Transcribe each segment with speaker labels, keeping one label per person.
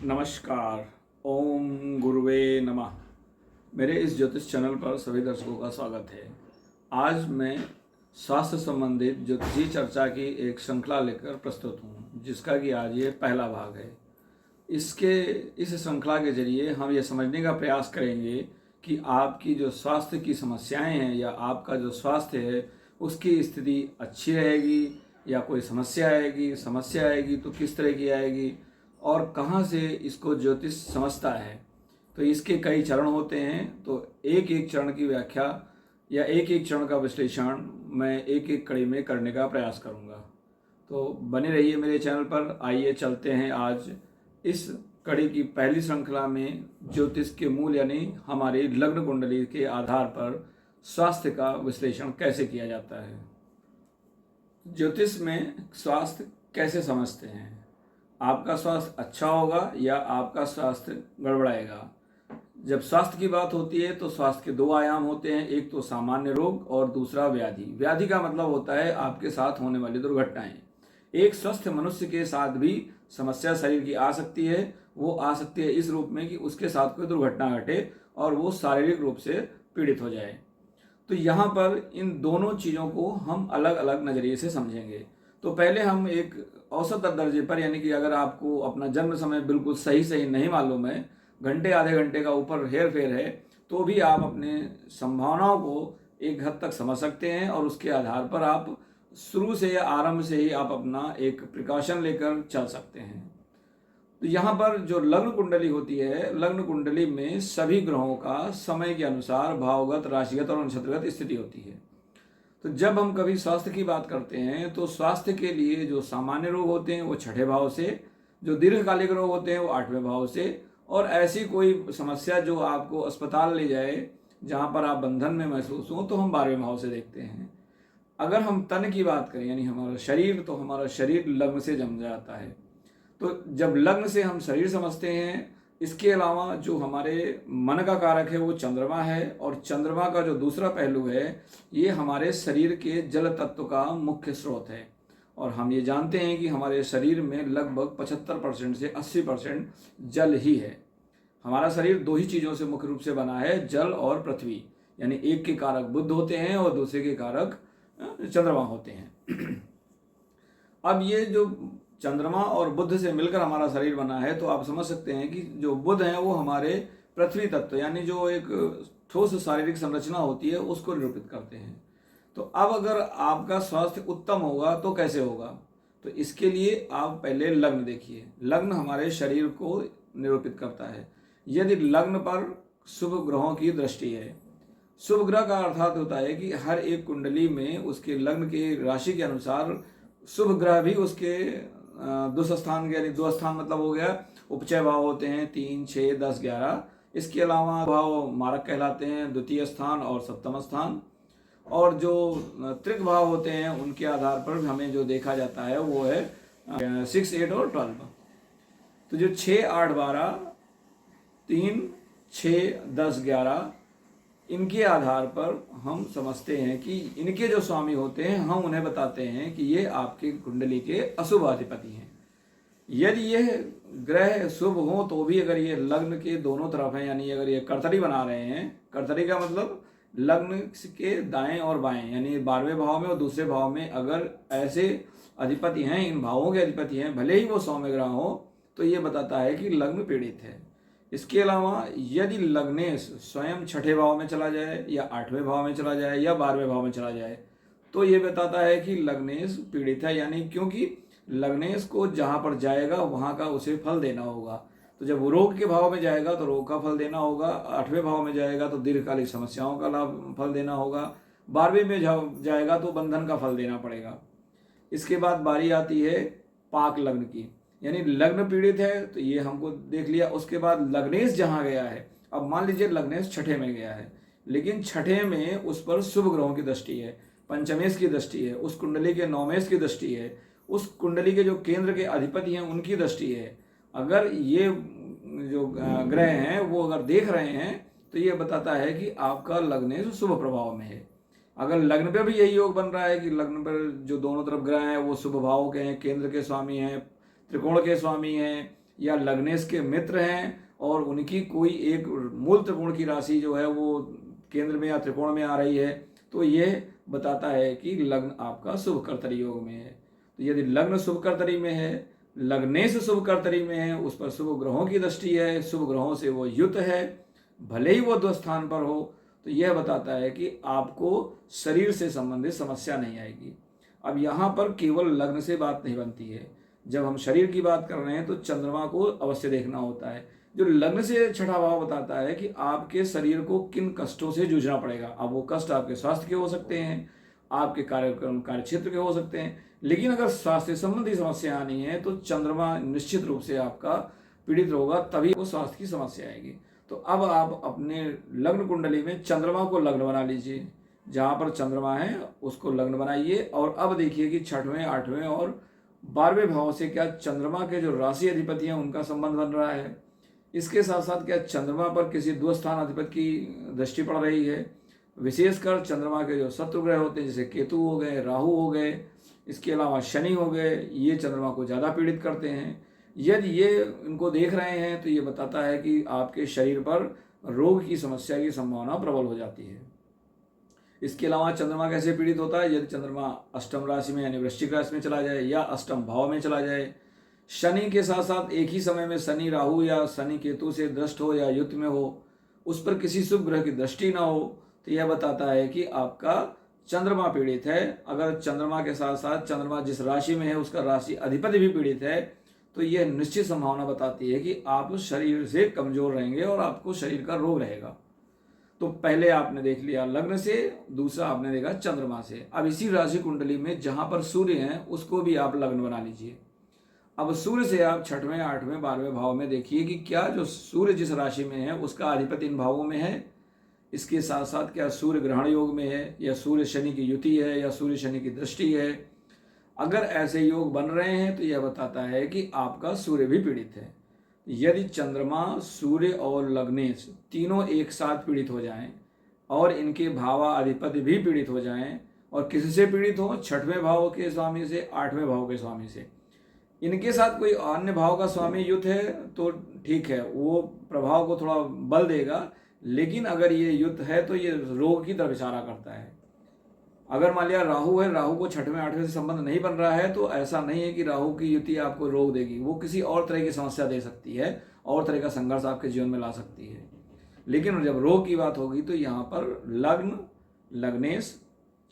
Speaker 1: नमस्कार। ओम गुरुवे नमः। मेरे इस ज्योतिष चैनल पर सभी दर्शकों का स्वागत है। आज मैं स्वास्थ्य संबंधित ज्योतिषी चर्चा की एक श्रृंखला लेकर प्रस्तुत हूँ, जिसका कि आज ये पहला भाग है। इस श्रृंखला के जरिए हम ये समझने का प्रयास करेंगे कि आपकी जो स्वास्थ्य की समस्याएं हैं या आपका जो स्वास्थ्य है उसकी स्थिति अच्छी रहेगी या कोई समस्या आएगी तो किस तरह की आएगी और कहाँ से इसको ज्योतिष समझता है। तो इसके कई चरण होते हैं, तो एक एक चरण की व्याख्या या एक एक चरण का विश्लेषण मैं एक एक कड़ी में करने का प्रयास करूँगा। तो बने रहिए मेरे चैनल पर। आइए चलते हैं आज इस कड़ी की पहली श्रृंखला में ज्योतिष के मूल यानी हमारी लग्न कुंडली के आधार पर स्वास्थ्य का विश्लेषण कैसे किया जाता है। ज्योतिष में स्वास्थ्य कैसे समझते हैं। आपका स्वास्थ्य अच्छा होगा या आपका स्वास्थ्य गड़बड़ाएगा। जब स्वास्थ्य की बात होती है तो स्वास्थ्य के दो आयाम होते हैं, एक तो सामान्य रोग और दूसरा व्याधि। व्याधि का मतलब होता है आपके साथ होने वाली दुर्घटनाएं। एक स्वस्थ मनुष्य के साथ भी समस्या शरीर की आ सकती है। वो आ सकती है इस रूप में कि उसके साथ कोई दुर्घटना घटे और वो शारीरिक रूप से पीड़ित हो जाए। तो यहाँ पर इन दोनों चीज़ों को हम अलग अलग नज़रिए से समझेंगे। तो पहले हम एक औसत दर्जे पर, यानी कि अगर आपको अपना जन्म समय बिल्कुल सही नहीं मालूम है, घंटे आधे घंटे का ऊपर हेर फेर है, तो भी आप अपने संभावनाओं को एक हद तक समझ सकते हैं और उसके आधार पर आप शुरू से या आरंभ से ही आप अपना एक प्रिकॉशन लेकर चल सकते हैं। तो यहाँ पर जो लग्न कुंडली होती है, लग्न कुंडली में सभी ग्रहों का समय के अनुसार भावगत, राशिगत और नक्षत्रगत स्थिति होती है। तो जब हम कभी स्वास्थ्य की बात करते हैं तो स्वास्थ्य के लिए जो सामान्य रोग होते हैं वो छठे भाव से, जो दीर्घकालिक रोग होते हैं वो आठवें भाव से, और ऐसी कोई समस्या जो आपको अस्पताल ले जाए, जहाँ पर आप बंधन में महसूस हो, तो हम 12वें भाव से देखते हैं। अगर हम तन की बात करें यानी हमारा शरीर, तो हमारा शरीर लग्न से जम जाता है। तो जब लग्न से हम शरीर समझते हैं, इसके अलावा जो हमारे मन का कारक है वो चंद्रमा है, और चंद्रमा का जो दूसरा पहलू है ये हमारे शरीर के जल तत्व का मुख्य स्रोत है। और हम ये जानते हैं कि हमारे शरीर में लगभग 75% से 80% जल ही है। हमारा शरीर दो ही चीज़ों से मुख्य रूप से बना है, जल और पृथ्वी। यानी एक के कारक बुध होते हैं और दूसरे के कारक चंद्रमा होते हैं। अब ये जो चंद्रमा और बुध से मिलकर हमारा शरीर बना है, तो आप समझ सकते हैं कि जो बुध है वो हमारे पृथ्वी तत्व यानी जो एक ठोस शारीरिक संरचना होती है उसको निरूपित करते हैं। तो अब अगर आपका स्वास्थ्य उत्तम होगा तो कैसे होगा, तो इसके लिए आप पहले लग्न देखिए। लग्न हमारे शरीर को निरूपित करता है। यदि लग्न पर शुभ ग्रहों की दृष्टि है, शुभ ग्रह का अर्थात होता है कि हर एक कुंडली में उसके लग्न के राशि के अनुसार शुभ ग्रह भी उसके दुस्थान के, यानी दो स्थान मतलब हो गया उपचय भाव होते हैं 3, 6, 10, 11। इसके अलावा भाव मारक कहलाते हैं, द्वितीय स्थान और सप्तम स्थान। और जो त्रिक भाव होते हैं उनके आधार पर हमें जो देखा जाता है वो है 6, 8 और 12। तो जो 6, 8, 12, 3, 6, 10, 11 इनके आधार पर हम समझते हैं कि इनके जो स्वामी होते हैं हम उन्हें बताते हैं कि ये आपके कुंडली के अशुभ अधिपति हैं। यदि यह ग्रह शुभ हो तो भी अगर ये लग्न के दोनों तरफ हैं, यानी अगर ये कर्तरी बना रहे हैं, कर्तरी का मतलब लग्न के दाएं और बाएं, यानी 12वें भाव में और दूसरे भाव में अगर ऐसे अधिपति हैं, इन भावों के अधिपति हैं, भले ही वो सौम्य ग्रह हो, तो ये बताता है कि लग्न पीड़ित है। इसके अलावा यदि लग्नेश स्वयं छठे भाव में चला जाए या आठवें भाव में चला जाए या 12वें भाव में चला जाए, तो ये बताता है कि लग्नेश पीड़ित है। यानी क्योंकि लग्नेश को जहाँ पर जाएगा वहाँ का उसे फल देना होगा। तो जब वो रोग के भाव में जाएगा तो रोग का फल देना होगा, आठवें भाव में जाएगा तो दीर्घकालिक समस्याओं का लाभ फल देना होगा, 12वें में जाएगा तो बंधन का फल देना पड़ेगा। इसके बाद बारी आती है पाक लग्न की, यानी लग्न पीड़ित है, तो ये हमको देख लिया। उसके बाद लग्नेश जहाँ गया है, अब मान लीजिए लग्नेश छठे में गया है, लेकिन छठे में उस पर शुभ ग्रहों की दृष्टि है, पंचमेश की दृष्टि है, उस कुंडली के नौमेश की दृष्टि है, उस कुंडली के जो केंद्र के अधिपति हैं उनकी दृष्टि है। अगर ये जो ग्रह हैं वो अगर देख रहे हैं तो ये बताता है कि आपका लग्नेश शुभ प्रभाव में है। अगर लग्न पे भी यही योग बन रहा है कि लग्न पर जो दोनों तरफ ग्रह हैं वो शुभ भाव के हैं, केंद्र के स्वामी हैं, त्रिकोण के स्वामी हैं, या लग्नेश के मित्र हैं और उनकी कोई एक मूल त्रिकोण की राशि जो है वो केंद्र में या त्रिकोण में आ रही है, तो यह बताता है कि लग्न आपका शुभ कर्तरी योग में है। तो यदि लग्न शुभ कर्तरी में है, लग्नेश शुभ कर्तरी में है, उस पर शुभ ग्रहों की दृष्टि है, शुभ ग्रहों से वो युत है, भले ही वो द्वस्थान पर हो, तो यह बताता है कि आपको शरीर से संबंधित समस्या नहीं आएगी। अब यहाँ पर केवल लग्न से बात नहीं बनती है, जब हम शरीर की बात कर रहे हैं तो चंद्रमा को अवश्य देखना होता है। जो लग्न से छठा भाव बताता है कि आपके शरीर को किन कष्टों से जूझना पड़ेगा। अब वो कष्ट आपके स्वास्थ्य के हो सकते हैं, आपके कार्य क्षेत्र के हो सकते हैं, लेकिन अगर स्वास्थ्य संबंधी समस्या आनी है तो चंद्रमा निश्चित रूप से आपका पीड़ित होगा, तभी वो स्वास्थ्य की समस्या आएगी। तो अब आप अपने लग्न कुंडली में चंद्रमा को लग्न बना लीजिए, जहाँ पर चंद्रमा है उसको लग्न बनाइए। और अब देखिए कि छठवें, आठवें और 12वें भाव से क्या चंद्रमा के जो राशि अधिपति हैं उनका संबंध बन रहा है। इसके साथ साथ क्या चंद्रमा पर किसी दो स्थान अधिपति की दृष्टि पड़ रही है। विशेषकर चंद्रमा के जो शत्रु ग्रह होते हैं, जैसे केतु हो गए, राहु हो गए, इसके अलावा शनि हो गए, ये चंद्रमा को ज़्यादा पीड़ित करते हैं। यदि ये इनको देख रहे हैं तो ये बताता है कि आपके शरीर पर रोग की समस्या की संभावना प्रबल हो जाती है। इसके अलावा चंद्रमा कैसे पीड़ित होता है, यदि चंद्रमा अष्टम राशि में यानी वृश्चिक राशि में चला जाए या अष्टम भाव में चला जाए, शनि के साथ साथ एक ही समय में शनि राहु या शनि केतु से दृष्ट हो या युद्ध में हो, उस पर किसी शुभ ग्रह की दृष्टि ना हो, तो यह बताता है कि आपका चंद्रमा पीड़ित है। अगर चंद्रमा के साथ साथ चंद्रमा जिस राशि में है उसका राशि अधिपति भी पीड़ित है, तो यह निश्चित संभावना बताती है कि आप शरीर से कमजोर रहेंगे और आपको शरीर का रोग रहेगा। तो पहले आपने देख लिया लग्न से, दूसरा आपने देखा चंद्रमा से। अब इसी राशि कुंडली में जहां पर सूर्य हैं उसको भी आप लग्न बना लीजिए। अब सूर्य से आप छठवें, आठवें, 12वें भाव में देखिए कि क्या जो सूर्य जिस राशि में है उसका अधिपति इन भावों में है। इसके साथ साथ क्या सूर्य ग्रहण योग में है, या सूर्य शनि की युति है, या सूर्य शनि की दृष्टि है। अगर ऐसे योग बन रहे हैं तो यह बताता है कि आपका सूर्य भी पीड़ित है। यदि चंद्रमा, सूर्य और लग्नेश तीनों एक साथ पीड़ित हो जाएं और इनके भावाधिपति भी पीड़ित हो जाएं, और किससे पीड़ित हो, छठवें भाव के स्वामी से, आठवें भाव के स्वामी से, इनके साथ कोई अन्य भाव का स्वामी युत है तो ठीक है, वो प्रभाव को थोड़ा बल देगा। लेकिन अगर ये युत है तो ये रोग की तरफ इशारा करता है। अगर मान लिया राहु है, राहु को छठवें, आठवें से संबंध नहीं बन रहा है, तो ऐसा नहीं है कि राहु की युति आपको रोग देगी, वो किसी और तरह की समस्या दे सकती है, और तरह का संघर्ष आपके जीवन में ला सकती है। लेकिन जब रोग की बात होगी तो यहाँ पर लग्न, लग्नेश,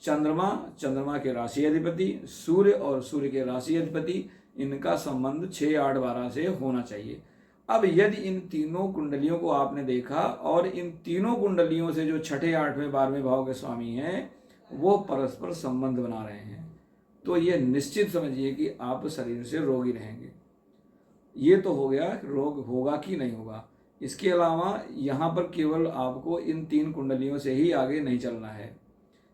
Speaker 1: चंद्रमा, चंद्रमा के राशि अधिपति, सूर्य और सूर्य के राशि अधिपति, इनका संबंध 6, 8, 12 से होना चाहिए। अब यदि इन तीनों कुंडलियों को आपने देखा और इन तीनों कुंडलियों से जो छठे, 8वें, 12वें भाव के स्वामी हैं वो परस्पर संबंध बना रहे हैं, तो ये निश्चित समझिए कि आप शरीर से रोगी रहेंगे। ये तो हो गया रोग होगा कि नहीं होगा। इसके अलावा यहाँ पर केवल आपको इन 3 कुंडलियों से ही आगे नहीं चलना है,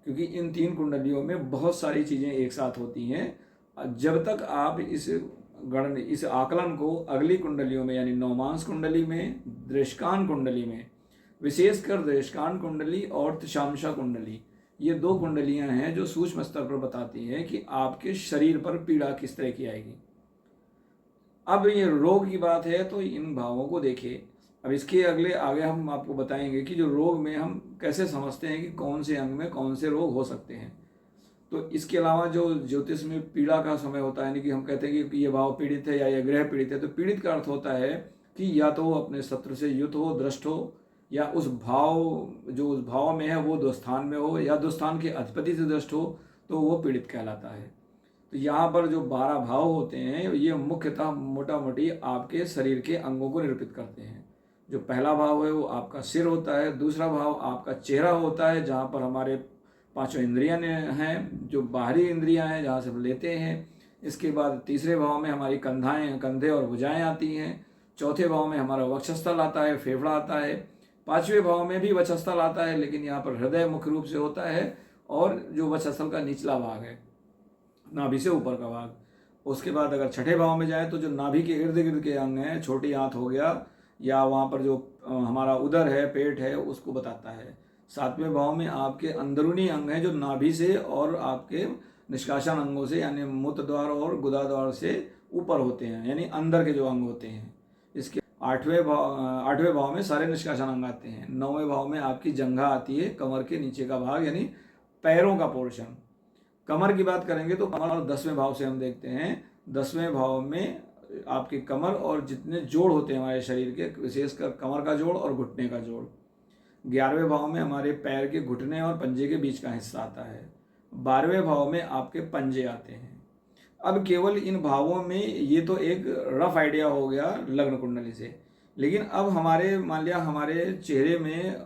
Speaker 1: क्योंकि इन 3 कुंडलियों में बहुत सारी चीज़ें एक साथ होती हैं। जब तक आप इस आकलन को अगली कुंडलियों में यानी नवमांश कुंडली में, दृष्कान कुंडली में, विशेषकर दृष्कान कुंडली और त्रिशांशा कुंडली, ये 2 कुंडलियां हैं जो सूक्ष्म स्तर पर बताती हैं कि आपके शरीर पर पीड़ा किस तरह की आएगी। अब ये रोग की बात है तो इन भावों को देखिए। अब इसके आगे हम आपको बताएंगे कि जो रोग में हम कैसे समझते हैं कि कौन से अंग में कौन से रोग हो सकते हैं। तो इसके अलावा जो ज्योतिष में पीड़ा का समय होता है, यानी कि हम कहते हैं कि ये भाव पीड़ित है या ये ग्रह पीड़ित है, तो पीड़ित का अर्थ होता है कि या तो वो अपने शत्रु से युत हो, दृष्ट हो, या उस भाव जो उस भाव में है वो दुस्थान में हो, या दुस्थान के अधिपति से दृष्ट हो, तो वो पीड़ित कहलाता है। तो यहाँ पर जो 12 भाव होते हैं ये मुख्यतः मोटा मोटी आपके शरीर के अंगों को निरूपित करते हैं। जो पहला भाव है वो आपका सिर होता है, दूसरा भाव आपका चेहरा होता है जहाँ पर हमारे 5 इंद्रियां हैं, जो बाहरी इंद्रियां हैं जहाँ से हम लेते हैं। इसके बाद तीसरे भाव में हमारी कंधे और भुजाएं आती हैं। चौथे भाव में हमारा वक्षस्थल आता है, फेफड़ा आता है। 5वें भाव में भी वक्षस्थल आता है, लेकिन यहाँ पर हृदय मुख्य रूप से होता है, और जो वक्षस्थल का निचला भाग है, नाभि से ऊपर का भाग। उसके बाद अगर छठे भाव में जाए तो जो नाभि के इर्द गिर्द के अंग हैं, छोटी आंत हो गया, या वहाँ पर जो हमारा उदर है, पेट है, उसको बताता है। 7वें भाव में आपके अंदरूनी अंग हैं जो नाभि से और आपके निष्कासन अंगों से यानी मूत्र द्वार और गुदा द्वार से ऊपर होते हैं, यानी अंदर के जो अंग होते हैं। इसके आठवें भाव में सारे निष्कासन अंग आते हैं। 9वें भाव में आपकी जंघा आती है, कमर के नीचे का भाग यानी पैरों का पोर्शन। कमर की बात करेंगे तो कमर 10वें भाव से हम देखते हैं। 10वें भाव में आपकी कमर और जितने जोड़ होते हैं हमारे शरीर के, विशेषकर कमर का जोड़ और घुटने का जोड़। 11वें भाव में हमारे पैर के घुटने और पंजे के बीच का हिस्सा आता है। 12वें भाव में आपके पंजे आते हैं। अब केवल इन भावों में ये तो एक रफ आइडिया हो गया लग्न कुंडली से, लेकिन अब हमारे मान लिया हमारे चेहरे में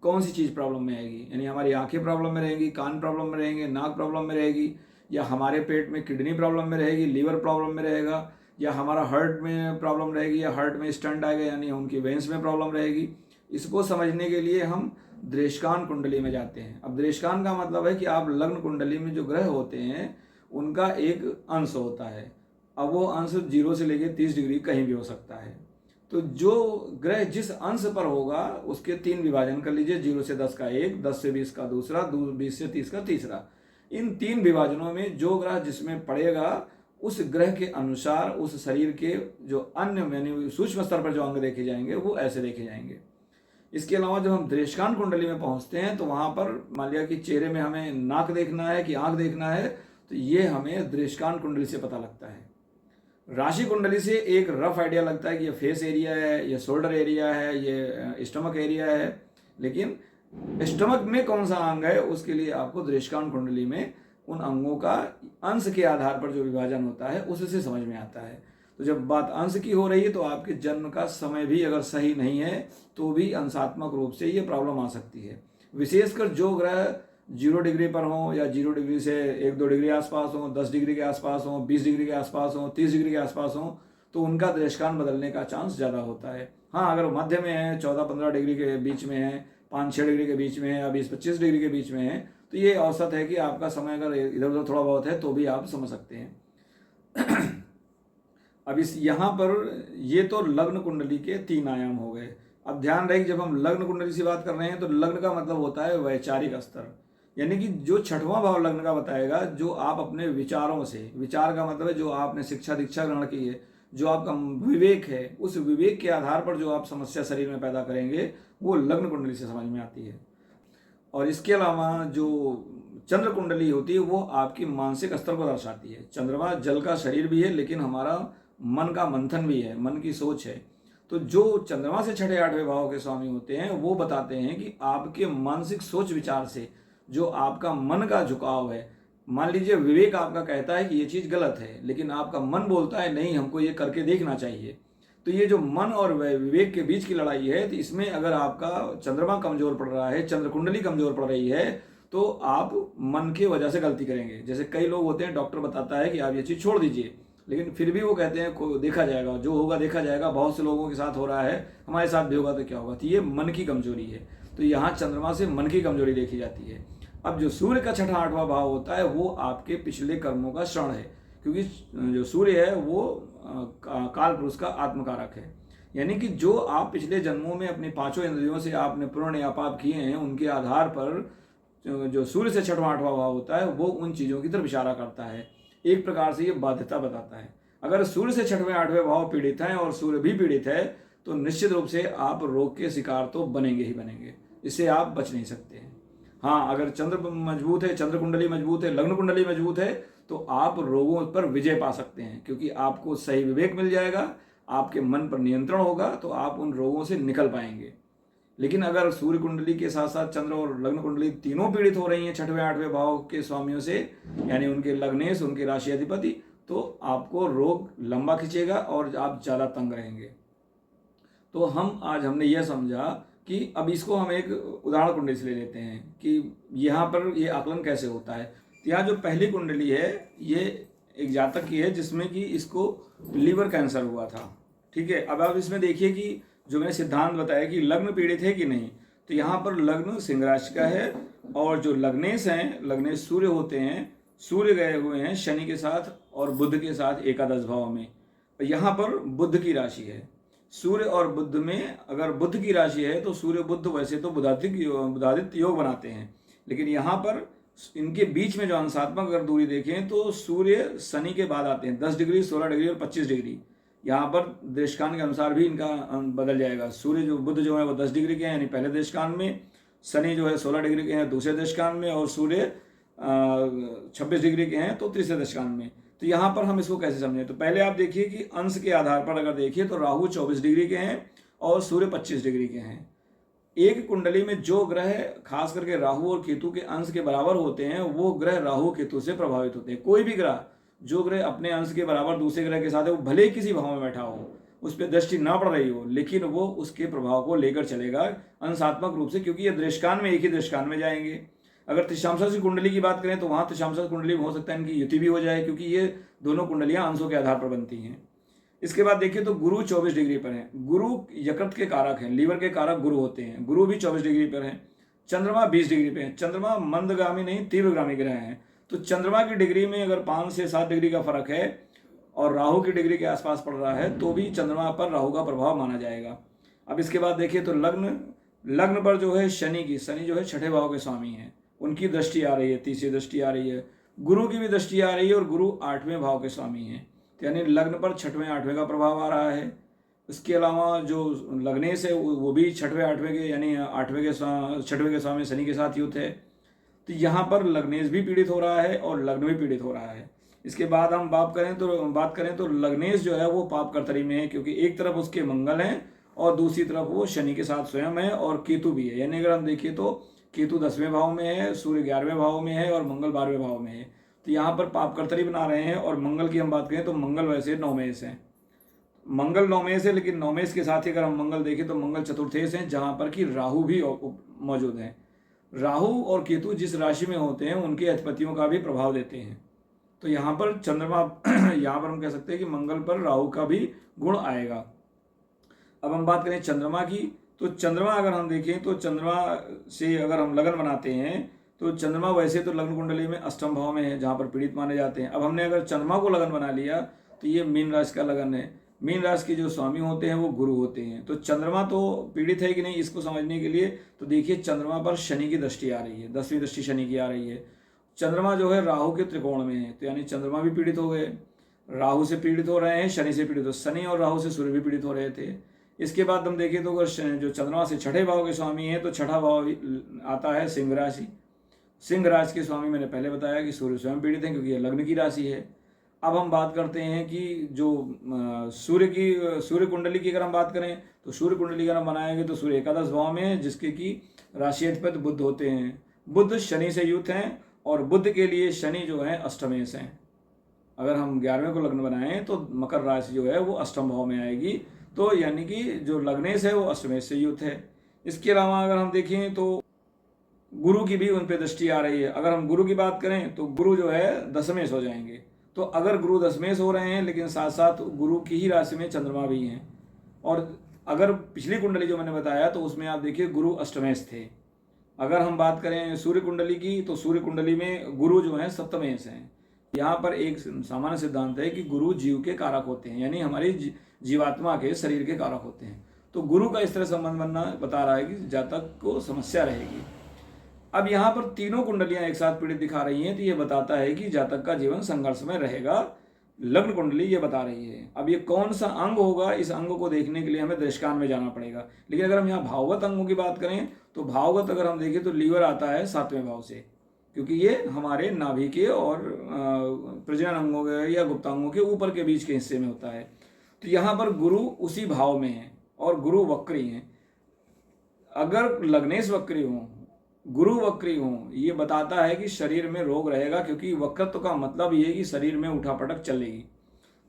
Speaker 1: कौन सी चीज़ प्रॉब्लम में आएगी, यानी हमारी आंखें प्रॉब्लम में रहेंगी, कान प्रॉब्लम में रहेंगे, नाक प्रॉब्लम में रहेगी, या हमारे पेट में किडनी प्रॉब्लम में रहेगी, लीवर प्रॉब्लम में रहेगा, या हमारा हार्ट में प्रॉब्लम रहेगी, या हार्ट में स्टंट आएगा यानी उनकी वेंस में प्रॉब्लम रहेगी। इसको समझने के लिए हम दृष्टांत कुंडली में जाते हैं। अब दृष्टांत का मतलब है कि आप लग्न कुंडली में जो ग्रह होते हैं उनका एक अंश होता है। अब वो अंश 0 से लेकर 30 डिग्री कहीं भी हो सकता है। तो जो ग्रह जिस अंश पर होगा उसके 3 विभाजन कर लीजिए। 0 से 10 का एक, 10 से 20 का दूसरा, 20 से 30 का तीसरा। इन 3 विभाजनों में जो ग्रह जिसमें पड़ेगा उस ग्रह के अनुसार उस शरीर के जो अन्य यानी सूक्ष्म स्तर पर जो अंग देखे जाएंगे वो ऐसे देखे जाएंगे। इसके अलावा जब हम दृष्टांत कुंडली में पहुंचते हैं तो वहां पर मान लिया कि चेहरे में हमें नाक देखना है कि आंख देखना है, तो ये हमें दृष्टांत कुंडली से पता लगता है। राशि कुंडली से एक रफ आइडिया लगता है कि ये फेस एरिया है, ये शोल्डर एरिया है, ये स्टमक एरिया है, लेकिन स्टमक में कौन सा अंग है उसके लिए आपको दृष्टांत कुंडली में उन अंगों का अंश के आधार पर जो विभाजन होता है उससे समझ में आता है। तो जब बात अंश की हो रही है तो आपके जन्म का समय भी अगर सही नहीं है तो भी अंशात्मक रूप से ये प्रॉब्लम आ सकती है। विशेषकर जो ग्रह 0 डिग्री पर हो या 0 डिग्री से 1-2 डिग्री आसपास हो, 10 डिग्री के आसपास हो, 20 डिग्री के आसपास हो, 30 डिग्री के आसपास हो, तो उनका दृष्टांत बदलने का चांस ज़्यादा होता है। हाँ, अगर मध्य में है, 14-15 डिग्री के बीच में है, 5-6 डिग्री के बीच में है या 20-25 डिग्री के बीच में है, तो ये औसत है कि आपका समय अगर इधर उधर थोड़ा बहुत है तो भी आप समझ सकते हैं। अब इस यहाँ पर ये तो लग्न कुंडली के 3 आयाम हो गए। अब ध्यान रहे कि जब हम लग्न कुंडली से बात कर रहे हैं तो लग्न का मतलब होता है वैचारिक स्तर, यानी कि जो 6वां भाव लग्न का बताएगा, जो आप अपने विचारों से, विचार का मतलब है जो आपने शिक्षा दीक्षा ग्रहण की है, जो आपका विवेक है, उस विवेक के आधार पर जो आप समस्या शरीर में पैदा करेंगे वो लग्न कुंडली से समझ में आती है। और इसके अलावा जो चंद्र कुंडली होती है वो आपकी मानसिक स्तर को दर्शाती है। चंद्रमा जल का शरीर भी है लेकिन हमारा मन का मंथन भी है, मन की सोच है। तो जो चंद्रमा से 6-8वें भाव के स्वामी होते हैं वो बताते हैं कि आपके मानसिक सोच विचार से जो आपका मन का झुकाव है, मान लीजिए विवेक आपका कहता है कि ये चीज़ गलत है लेकिन आपका मन बोलता है नहीं हमको ये करके देखना चाहिए, तो ये जो मन और विवेक के बीच की लड़ाई है, तो इसमें अगर आपका चंद्रमा कमजोर पड़ रहा है, चंद्र कुंडली कमजोर पड़ रही है, तो आप मन की वजह से गलती करेंगे। जैसे कई लोग होते हैं, डॉक्टर बताता है कि आप ये चीज़ छोड़ दीजिए, लेकिन फिर भी वो कहते हैं को देखा जाएगा, जो होगा देखा जाएगा, बहुत से लोगों के साथ हो रहा है, हमारे साथ भी होगा तो क्या होगा। तो ये मन की कमजोरी है। तो यहाँ चंद्रमा से मन की कमजोरी देखी जाती है। अब जो सूर्य का 6-8वां भाव होता है वो आपके पिछले कर्मों का श्रण है, क्योंकि जो सूर्य है वो काल पुरुष का आत्मकारक है। यानी कि जो आप पिछले जन्मों में अपनी 5 इंद्रियों से आपने पुण्य या पाप किए हैं उनके आधार पर जो सूर्य से 6वां-8वां भाव होता है वो उन चीज़ों की तरफ इशारा करता है। एक प्रकार से ये बाध्यता बताता है। अगर सूर्य से 6वें-8वें भाव पीड़ित हैं और सूर्य भी पीड़ित है तो निश्चित रूप से आप रोग के शिकार तो बनेंगे ही बनेंगे, इससे आप बच नहीं सकते हैं। हाँ, अगर चंद्र मजबूत है, चंद्र कुंडली मजबूत है, लग्न कुंडली मजबूत है, तो आप रोगों पर विजय पा सकते हैं, क्योंकि आपको सही विवेक मिल जाएगा, आपके मन पर नियंत्रण होगा, तो आप उन रोगों से निकल पाएंगे। लेकिन अगर सूर्य कुंडली के साथ साथ चंद्र और लग्न कुंडली तीनों पीड़ित हो रही हैं 6वें-8वें भाव के स्वामियों से, यानी उनके लग्नेश, उनके राशि अधिपति, तो आपको रोग लंबा खींचेगा और आप ज़्यादा तंग रहेंगे। तो हमने यह समझा कि अब इसको हम एक उदाहरण कुंडली से ले लेते हैं कि यहाँ पर ये आकलन कैसे होता है। तो यहाँ जो पहली कुंडली है ये एक जातक की है जिसमें कि इसको लीवर कैंसर हुआ था। ठीक है, अब आप इसमें देखिए कि जो मैंने सिद्धांत बताया कि लग्न पीड़ित है कि नहीं, तो यहाँ पर लग्न सिंह राशि का है और जो लग्नेश हैं, लग्नेश सूर्य होते हैं, सूर्य गए हुए हैं शनि के साथ और बुध के साथ एकादश भाव में। यहाँ पर बुध की राशि है। सूर्य और बुध में अगर बुध की राशि है तो सूर्य बुध वैसे तो बुधादित्य योग बनाते हैं, लेकिन यहाँ पर इनके बीच में जो अंशात्मक अगर दूरी देखें तो सूर्य शनि के बाद आते हैं 10 डिग्री, 16 डिग्री और 25 डिग्री। यहाँ पर देशकाल के अनुसार भी इनका बदल जाएगा। सूर्य जो बुध जो है वो 10 डिग्री के हैं यानी पहले देशकाल में, शनि जो है 16 डिग्री के हैं दूसरे देशकाल में, और सूर्य 26 डिग्री के हैं तो तीसरे देशकाल में। तो यहाँ पर हम इसको कैसे समझें, तो पहले आप देखिए कि अंश के आधार पर अगर देखिए तो राहु 24 डिग्री के हैं और सूर्य 25 डिग्री के हैं। एक कुंडली में जो ग्रह खास करके राहु और केतु के अंश के बराबर होते हैं वो ग्रह राहु केतु से प्रभावित होते हैं। कोई भी ग्रह जो ग्रह अपने अंश के बराबर दूसरे ग्रह के साथ है वो भले ही किसी भाव में बैठा हो, उस पर दृष्टि ना पड़ रही हो, लेकिन वो उसके प्रभाव को लेकर चलेगा अंशात्मक रूप से, क्योंकि ये दृष्टान में एक ही दृष्टान में जाएंगे। अगर त्रिशांशा की कुंडली की बात करें तो वहां त्रिशांशा कुंडली में हो सकता है इनकी युति भी हो जाए, क्योंकि ये दोनों कुंडलियां अंशों के आधार पर बनती हैं। इसके बाद देखिए तो गुरु 24 डिग्री पर है। गुरु यकृत के कारक हैं, लीवर के कारक गुरु होते हैं, गुरु भी 24 डिग्री पर है। चंद्रमा 20 डिग्री पे है। चंद्रमा मंदगामी नहीं तीव्रगामी ग्रह है। तो चंद्रमा की डिग्री में अगर 5 से 7 डिग्री का फर्क है और राहु की डिग्री के आसपास पड़ रहा है तो भी चंद्रमा पर राहु का प्रभाव माना जाएगा। अब इसके बाद देखिए तो लग्न पर जो है शनि जो है 6ठे भाव के स्वामी हैं, उनकी दृष्टि आ रही है, तीसरी दृष्टि आ रही है। गुरु की भी दृष्टि आ रही है और गुरु 8वें भाव के स्वामी हैं, यानी लग्न पर 6वें 8वें का प्रभाव आ रहा है। इसके अलावा जो लग्नेश है वो भी 6वें 8वें के यानी 6वें के स्वामी शनि के साथ युक्त है। तो यहाँ पर लग्नेश भी पीड़ित हो रहा है और लग्न भी पीड़ित हो रहा है। इसके बाद हम बात करें तो लग्नेश जो है वो पाप कर्तरी में है, क्योंकि एक तरफ उसके मंगल हैं और दूसरी तरफ वो शनि के साथ स्वयं है और केतु भी है। यानी अगर हम देखिए तो केतु 10वें भाव में है, सूर्य 11वें भाव में है और मंगल 12वें भाव में है। तो यहाँ पर पाप कर्तरी बना रहे हैं। और मंगल की हम बात करें तो मंगल वैसे नौमेश है, मंगल नौमेश है, लेकिन नौमेश के साथ ही अगर हम मंगल देखें तो मंगल चतुर्थेश है, जहाँ पर कि राहु भी मौजूद है। राहु और केतु जिस राशि में होते हैं उनके अधिपतियों का भी प्रभाव देते हैं। तो यहाँ पर चंद्रमा यहाँ पर हम कह सकते हैं कि मंगल पर राहु का भी गुण आएगा। अब हम बात करें चंद्रमा की, तो चंद्रमा अगर हम देखें तो चंद्रमा से अगर हम लगन बनाते हैं तो चंद्रमा वैसे तो लग्न कुंडली में अष्टम भाव में है, जहाँ पर पीड़ित माने जाते हैं। अब हमने अगर चंद्रमा को लगन बना लिया तो ये मीन राशि का लगन है। मीन राशि के जो स्वामी होते हैं वो गुरु होते हैं। तो चंद्रमा तो पीड़ित है कि नहीं इसको समझने के लिए तो देखिए चंद्रमा पर शनि की दृष्टि आ रही है, 10वीं दृष्टि शनि की आ रही है। चंद्रमा जो है राहु के त्रिकोण में है, तो यानी चंद्रमा भी पीड़ित हो गए, राहु से पीड़ित हो रहे हैं, शनि से पीड़ित हो, शनि और राहु से सूर्य भी पीड़ित हो रहे थे। इसके बाद हम देखें तो अगर जो चंद्रमा से 6ठे भाव के स्वामी हैं तो 6ठा भाव आता है सिंह राशि। सिंह राशि के स्वामी मैंने पहले बताया कि सूर्य स्वयं पीड़ित हैं, क्योंकि यह लग्न की राशि है। अब हम बात करते हैं कि जो सूर्य कुंडली की अगर हम बात करें तो सूर्य कुंडली अगर हम बनाएंगे तो सूर्य 11 भाव में है, जिसके कि राशि अधिपति बुध होते हैं। बुध शनि से युक्त हैं और बुध के लिए शनि जो है अष्टमेश हैं। अगर हम 11वें को लग्न बनाएं तो मकर राशि जो है वो अष्टम भाव में आएगी, तो यानी कि जो लग्नेश है वो अष्टमेश से युक्त है। इसके अलावा अगर हम देखें तो गुरु की भी उन पर दृष्टि आ रही है। अगर हम गुरु की बात करें तो गुरु जो है दशमेश हो जाएंगे। तो अगर गुरु दशमेश हो रहे हैं लेकिन साथ साथ गुरु की ही राशि में चंद्रमा भी हैं, और अगर पिछली कुंडली जो मैंने बताया तो उसमें आप देखिए गुरु अष्टमेश थे। अगर हम बात करें सूर्य कुंडली की तो सूर्य कुंडली में गुरु जो है सप्तमेश हैं। यहाँ पर एक सामान्य सिद्धांत है कि गुरु जीव के कारक होते हैं, यानी हमारी जीवात्मा के शरीर के कारक होते हैं। तो गुरु का इस तरह संबंध बनना बता रहा है कि जातक को समस्या रहेगी। अब यहाँ पर तीनों कुंडलियां एक साथ पीड़ित दिखा रही हैं, तो ये बताता है कि जातक का जीवन संघर्ष में रहेगा। लग्न कुंडली ये बता रही है। अब ये कौन सा अंग होगा, इस अंग को देखने के लिए हमें दृष्टान में जाना पड़ेगा। लेकिन अगर हम यहाँ भावगत अंगों की बात करें तो भावगत अगर हम देखें तो लीवर आता है 7वें भाव से, क्योंकि ये हमारे नाभि के और प्रजनन अंगों के या गुप्तांगों के ऊपर के बीच के हिस्से में होता है। तो यहाँ पर गुरु उसी भाव में है और गुरु वक्री हैं। अगर लग्नेश वक्री हों, गुरु वक्री हों, ये बताता है कि शरीर में रोग रहेगा, क्योंकि वक्रत्व का मतलब ये है कि शरीर में उठापटक चलेगी।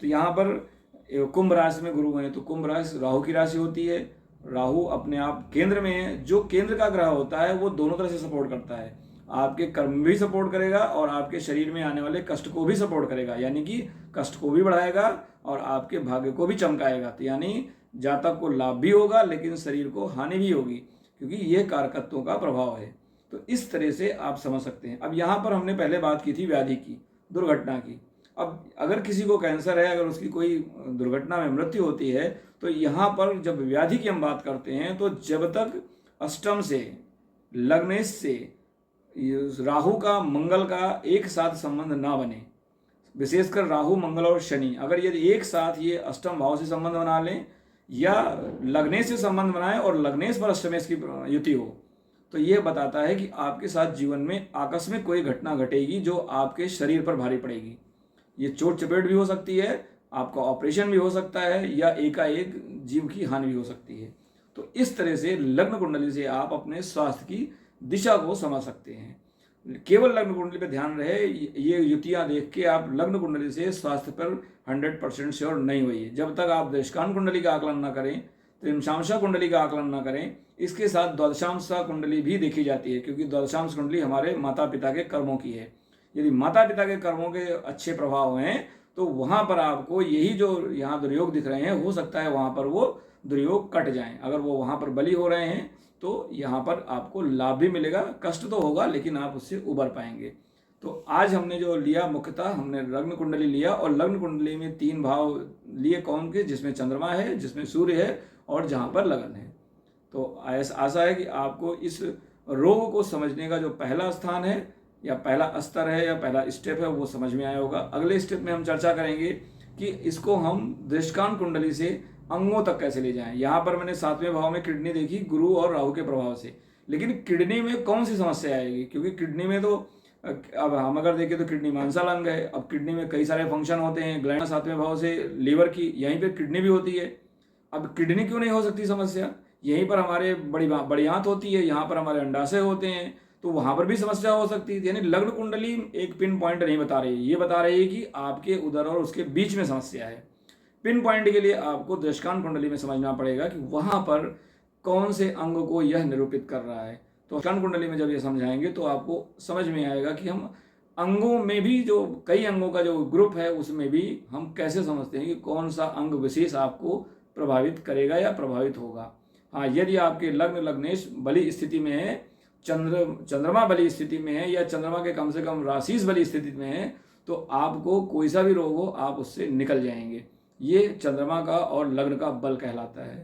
Speaker 1: तो यहाँ पर कुंभ राशि में गुरु हैं, तो कुंभ राशि राहु की राशि होती है। राहु अपने आप केंद्र में है। जो केंद्र का ग्रह होता है वो दोनों तरह से सपोर्ट करता है, आपके कर्म भी सपोर्ट करेगा और आपके शरीर में आने वाले कष्ट को भी सपोर्ट करेगा, यानी कि कष्ट को भी बढ़ाएगा और आपके भाग्य को भी चमकाएगा। तो यानी जातक को लाभ भी होगा लेकिन शरीर को हानि भी होगी, क्योंकि यह कारकत्वों का प्रभाव है। तो इस तरह से आप समझ सकते हैं। अब यहाँ पर हमने पहले बात की थी व्याधि की, दुर्घटना की। अब अगर किसी को कैंसर है, अगर उसकी कोई दुर्घटना में मृत्यु होती है, तो यहाँ पर जब व्याधि की हम बात करते हैं तो जब तक अष्टम से लग्नेश से राहु का मंगल का एक साथ संबंध ना बने, विशेषकर राहु, मंगल और शनि, अगर यदि एक साथ ये अष्टम भाव से संबंध बना लें या लग्नेश से संबंध बनाए और लग्नेश पर अष्टमेश की युति हो, तो यह बताता है कि आपके साथ जीवन में आकस्मिक कोई घटना घटेगी जो आपके शरीर पर भारी पड़ेगी। ये चोट चपेट भी हो सकती है, आपका ऑपरेशन भी हो सकता है, या एकाएक जीव की हानि भी हो सकती है। तो इस तरह से लग्न कुंडली से आप अपने स्वास्थ्य की दिशा को समझ सकते हैं। केवल लग्न कुंडली पे ध्यान रहे, ये युतियां देख के आप लग्न कुंडली से स्वास्थ्य पर 100% श्योर नहीं हुई है। जब तक आप देशकान कुंडली का आकलन न करें, त्रिंशांशा कुंडली का आकलन न करें, इसके साथ द्वादशांशा कुंडली भी देखी जाती है, क्योंकि द्वादशांश कुंडली हमारे माता पिता के कर्मों की है। यदि माता पिता के कर्मों के अच्छे प्रभाव हैं तो वहां पर आपको यही जो यहाँ दुर्योग दिख रहे हैं, हो सकता है वहां पर वो दुर्योग कट जाएं। अगर वो वहां पर बली हो रहे हैं तो यहाँ पर आपको लाभ भी मिलेगा, कष्ट तो होगा लेकिन आप उससे उबर पाएंगे। तो आज हमने जो लिया, मुख्यतः हमने लग्न कुंडली लिया, और लग्न कुंडली में 3 भाव लिए कौन के, जिसमें चंद्रमा है, जिसमें सूर्य है और जहाँ पर लगन है। तो आशा है कि आपको इस रोग को समझने का जो पहला स्थान है या पहला स्तर है या पहला स्टेप है वो समझ में आया होगा। अगले स्टेप में हम चर्चा करेंगे कि इसको हम दृष्टांत कुंडली से अंगों तक कैसे ले जाएं। यहाँ पर मैंने 7वें भाव में किडनी देखी गुरु और राहु के प्रभाव से, लेकिन किडनी में कौन सी समस्या आएगी, क्योंकि किडनी में तो अब हम अगर देखें तो किडनी मांसल अंग है। अब किडनी में कई सारे फंक्शन होते हैं, ग्लैंड 7वें भाव से लीवर की, यहीं पर किडनी भी होती है। अब किडनी क्यों नहीं हो सकती समस्या, यहीं पर हमारे बड़ी आंत होती है, यहाँ पर हमारे अंडाशय होते हैं, तो वहां पर भी समस्या हो सकती है। यानी लग्न कुंडली एक पिन पॉइंट नहीं बता रही है, ये बता रही है कि आपके उदर और उसके बीच में समस्या है। पिन पॉइंट के लिए आपको दृष्टांत कुंडली में समझना पड़ेगा कि वहां पर कौन से अंग को यह निरूपित कर रहा है। तो दृष्टांत कुंडली में जब ये समझाएंगे तो आपको समझ में आएगा कि हम अंगों में भी, जो कई अंगों का जो ग्रुप है उसमें भी हम कैसे समझते हैं कि कौन सा अंग विशेष आपको प्रभावित करेगा या प्रभावित होगा। हाँ, यदि आपके लग्न लग्नेश बली स्थिति में है, चंद्रमा बली स्थिति में है, या चंद्रमा के कम से कम राशिस बली स्थिति में है, तो आपको कोई सा भी रोग हो आप उससे निकल जाएंगे। ये चंद्रमा का और लग्न का बल कहलाता है।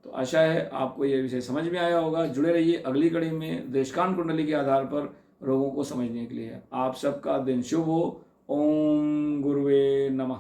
Speaker 1: तो आशा है आपको ये विषय समझ में आया होगा। जुड़े रहिए अगली कड़ी में देशकान कुंडली के आधार पर रोगों को समझने के लिए। आप सबका दिन शुभ हो। ओम गुरुवे नमः।